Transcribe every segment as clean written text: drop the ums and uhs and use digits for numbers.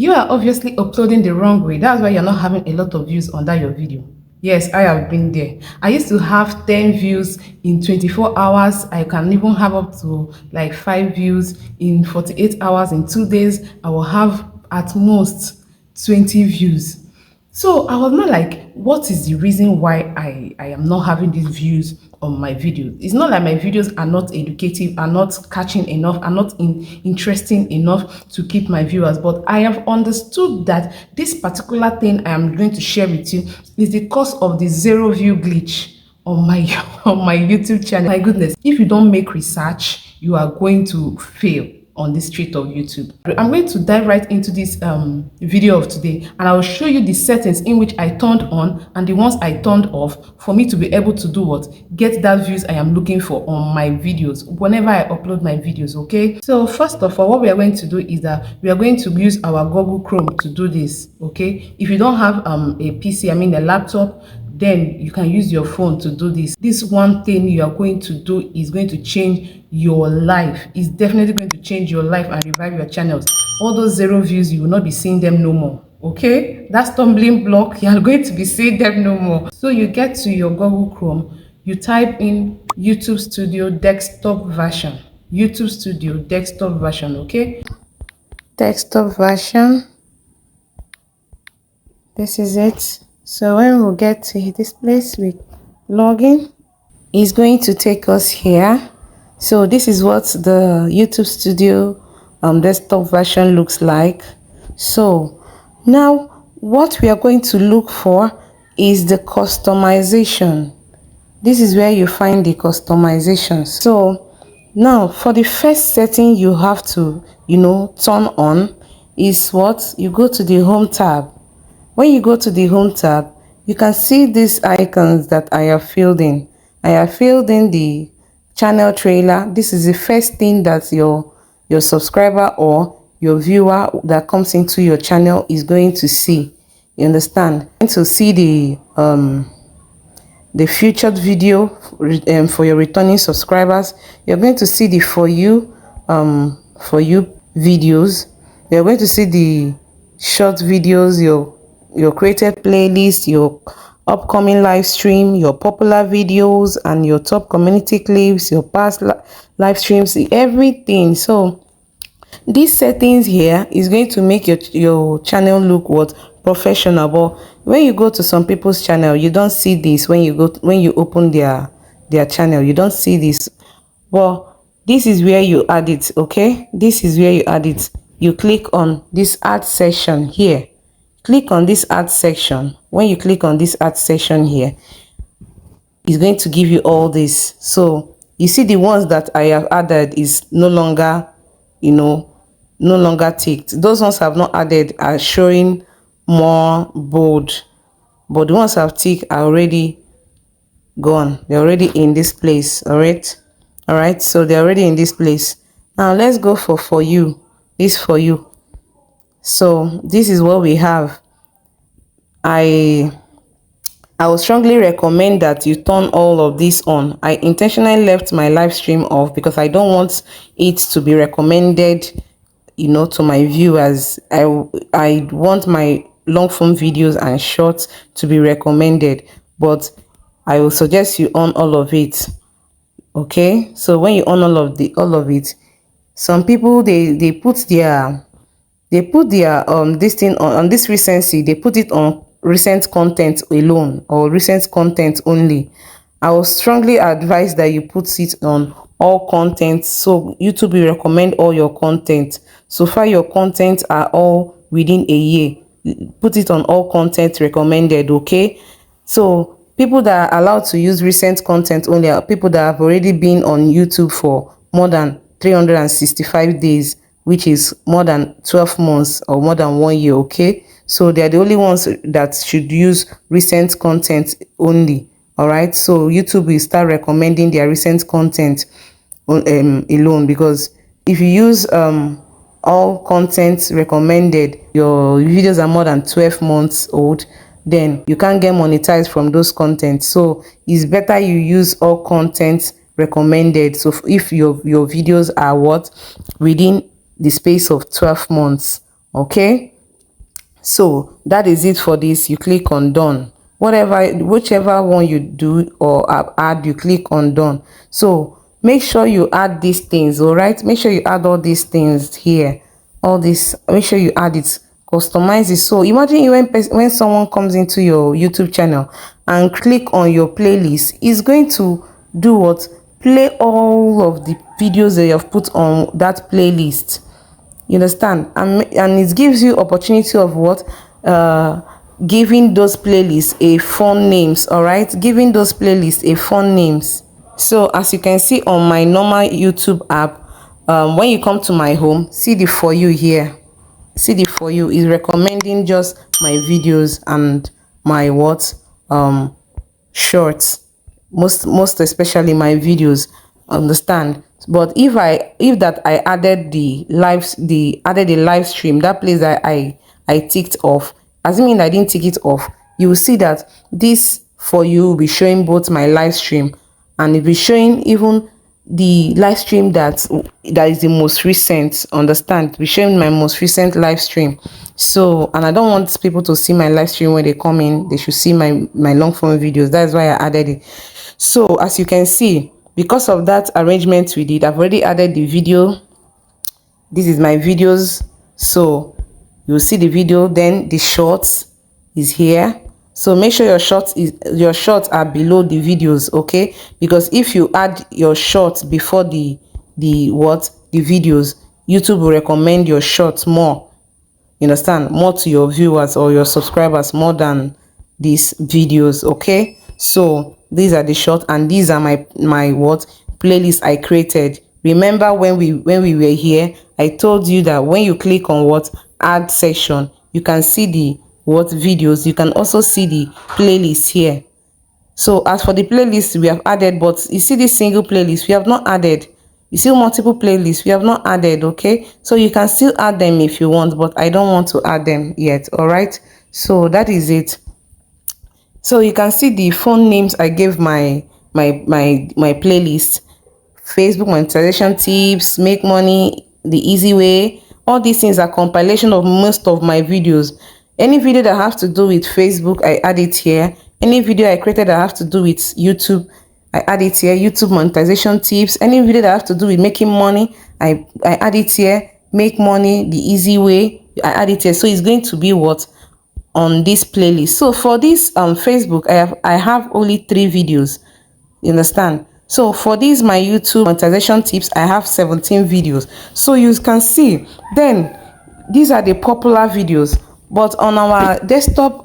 You are obviously uploading the wrong way. That's why you're not having a lot of views under your video. Yes, I have been there. I used to have 10 views in 24 hours. I can even have up to like 5 views in 48 hours. In 2 days, I will have at most 20 views. So I was not like, what is the reason why I am not having these views on my videos? It's not like my videos are not educative, are not catching enough, are not interesting enough to keep my viewers. But I have understood that this particular thing I am going to share with you is the cause of the zero view glitch on my on my YouTube channel. My goodness, if you don't make research, you are going to fail on the street of YouTube. I'm going to dive right into this video of today, and I will show you the settings in which I turned on and the ones I turned off for me to be able to do what? Get that views I am looking for on my videos whenever I upload my videos, okay? So first of all, what we are going to do is that we are going to use our Google Chrome to do this, okay? If you don't have a PC, I mean a laptop, then you can use your phone to do this. This one thing you are going to do is going to change your life. It's definitely going to change your life and revive your channels. All those zero views, you will not be seeing them no more. Okay, that stumbling block, you are going to be seeing them no more. So you get to your Google Chrome, you type in YouTube Studio desktop version. YouTube Studio desktop version, okay? Desktop version. This is it. So when we get to this place, we log in. It's going to take us here. So this is what the YouTube Studio desktop version looks like. So now what we are going to look for is the customization. This is where you find the customizations. So now for the first setting you have to, turn on is what? You go to the home tab. When you go to the home tab, you can see these icons that I have filled in. I have filled in the channel trailer. This is the first thing that your subscriber or your viewer that comes into your channel is going to see. You understand? And to see the featured video for your returning subscribers, you're going to see the for you videos. You're going to see the short videos, your created playlist, your upcoming live stream, your popular videos, and your top community clips, your past live streams, everything. So these settings here is going to make your channel look what? Professional. But when you go to some people's channel, you don't see this. When you open their channel, you don't see this. Well, this is where you add it. Okay, this is where you add it. You click on this add section here. Click on this add section. When you click on this add section here, it's going to give you all this. So you see the ones that I have added is no longer, no longer ticked. Those ones have not added are showing more bold, but the ones I've ticked are already gone. They're already in this place. All right, so they're already in this place. Now let's go for you. This for you. So this is what we have. I would strongly recommend that you turn all of this on. I intentionally left my live stream off because I don't want it to be recommended, to my viewers. I want my long form videos and shorts to be recommended, but I will suggest you on all of it. Okay, so when you on all of it, some people they put their this thing on this recency, they put it on recent content alone or recent content only. I will strongly advise that you put it on all content, so YouTube will recommend all your content. So far your content are all within a year. Put it on all content recommended. Okay, so people that are allowed to use recent content only are people that have already been on YouTube for more than 365 days, which is more than 12 months or more than 1 year. Okay, so they're the only ones that should use recent content only. All right, so YouTube will start recommending their recent content alone, because if you use all content recommended, your videos are more than 12 months old, then you can't get monetized from those content. So it's better you use all content recommended. So if your videos are within the space of 12 months. Okay, So that is it for this. You click on done. Whichever one you do or add, you click on done. So make sure you add these things. All right, make sure you add all these things here. All this, make sure you add it, customize it. So imagine when someone comes into your YouTube channel and click on your playlist, it's going to do what? Play all of the videos that you have put on that playlist. You understand? And it gives you opportunity of what? Giving those playlists a fun names. All right, giving those playlists a fun names. So as you can see on my normal YouTube app, when you come to my home, see the for you here. See the for you is recommending just my videos and my what? Shorts, most especially my videos. Understand? But if that I added the live stream, that place that I ticked off, assuming I didn't tick it off, you will see that this for you will be showing both my live stream, and it will be showing even the live stream that is the most recent. Understand? Be showing my most recent live stream. So, and I don't want people to see my live stream when they come in. They should see my long form videos. That's why I added it. So as you can see, because of that arrangement we did, I've already added the video. This is my videos. So you'll see the video, then the shorts is here. So make sure your shorts are below the videos, okay? Because if you add your shorts before the videos, YouTube will recommend your shorts more. You understand? More to your viewers or your subscribers more than these videos, okay? So these are the short, and these are my what playlist I created. Remember when we were here, I told you that when you click on what add section, you can see the what videos. You can also see the playlist here. So as for the playlist we have added, but you see this single playlist we have not added. You see multiple playlists we have not added, okay? So you can still add them if you want, but I don't want to add them yet. All right, so that is it. So you can see the phone names I gave my playlist: Facebook monetization tips, make money the easy way. All these things are compilation of most of my videos. Any video that has to do with Facebook, I add it here. Any video I created that has to do with YouTube, I add it here. YouTube monetization tips. Any video that has to do with making money, I add it here. Make money the easy way, I add it here. So it's going to be what on this playlist. So for this Facebook, I have only 3 videos. You understand? So for this my YouTube monetization tips, I have 17 videos. So you can see, then these are the popular videos. But on our desktop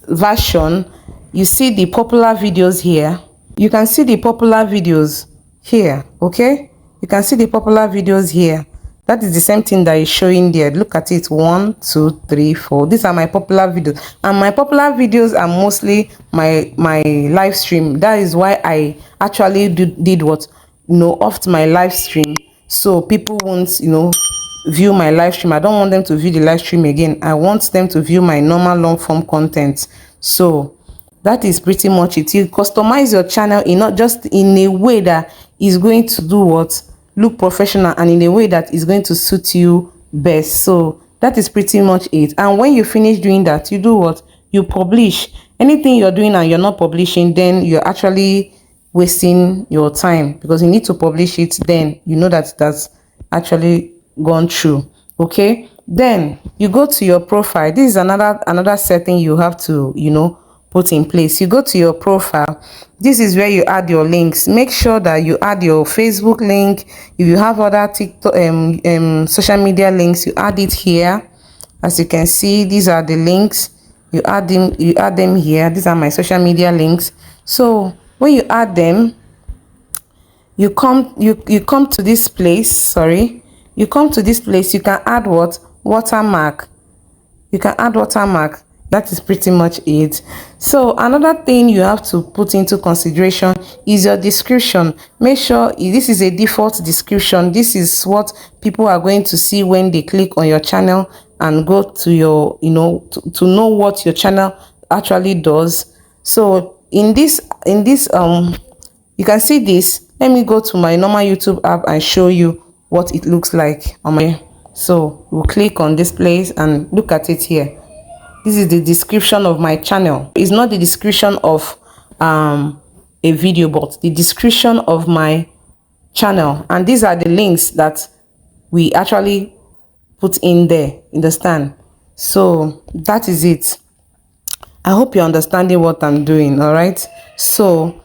version, you see the popular videos here. You can see the popular videos here, okay? You can see the popular videos here. That is the same thing that is showing there. Look at it. 1, 2, 3, 4. These are my popular videos, and my popular videos are mostly my live stream. That is why I actually did what, off my live stream, so people won't view my live stream. I don't want them to view the live stream again. I want them to view my normal long form content. So that is pretty much it. You customize your channel in not just in a way that is going to do what, look professional, and in a way that is going to suit you best. So that is pretty much it. And when you finish doing that, you do what, you publish. Anything you're doing and you're not publishing, then you're actually wasting your time, because you need to publish it. Then you know that that's actually gone through. Okay, then you go to your profile. This is another setting you have to put in place. You go to your profile. This is where you add your links. Make sure that you add your Facebook link. If you have other TikTok social media links, you add it here. As you can see, these are the links. You add them here. These are my social media links. So when you add them, you come to this place. Sorry, you come to this place. You can add what, watermark. You can add watermark. That is pretty much it. So another thing you have to put into consideration is your description. Make sure this is a default description. This is what people are going to see when they click on your channel and go to your to know what your channel actually does. So in this you can see this. Let me go to my normal YouTube app and show you what it looks like on my So we'll click on this place and look at it here. This is the description of my channel. It's not the description of a video, but the description of my channel. And these are the links that we actually put in there. Understand? So that is it. I hope you're understanding what I'm doing. All right. So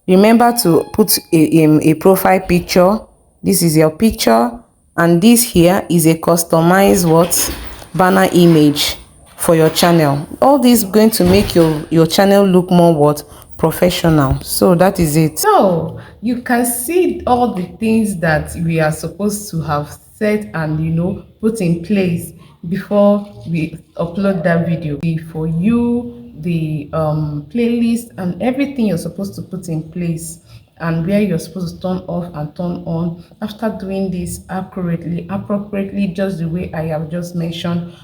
remember to put a profile picture. This is your picture, and this here is a customized what banner image for your channel. All this is going to make your channel look more what professional. So that is it. So you can see all the things that we are supposed to have set and put in place before we upload that video. For you, the playlist and everything you're supposed to put in place, and where you're supposed to turn off and turn on. After doing this appropriately, just the way I have just mentioned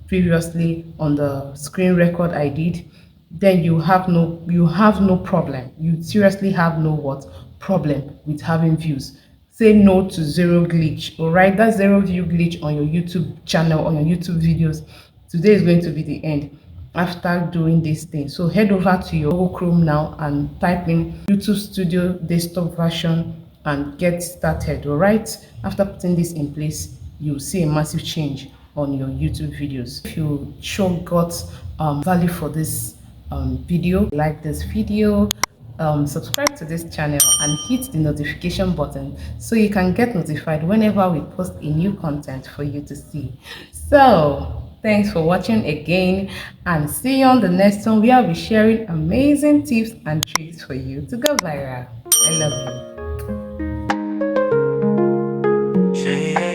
previously on the screen record I did, then you have no problem. You seriously have no what problem with having views. Say no to zero glitch. All right, that zero view glitch on your YouTube channel, on your YouTube videos. Today is going to be the end after doing this thing. So head over to your Google Chrome now and type in YouTube Studio desktop version and get started. All right, after putting this in place, you'll see a massive change on your YouTube videos. If you sure got value for this video, like this video, subscribe to this channel and hit the notification button so you can get notified whenever we post a new content for you to see. So thanks for watching again, and see you on the next one where I'll be sharing amazing tips and tricks for you to go viral. I love you.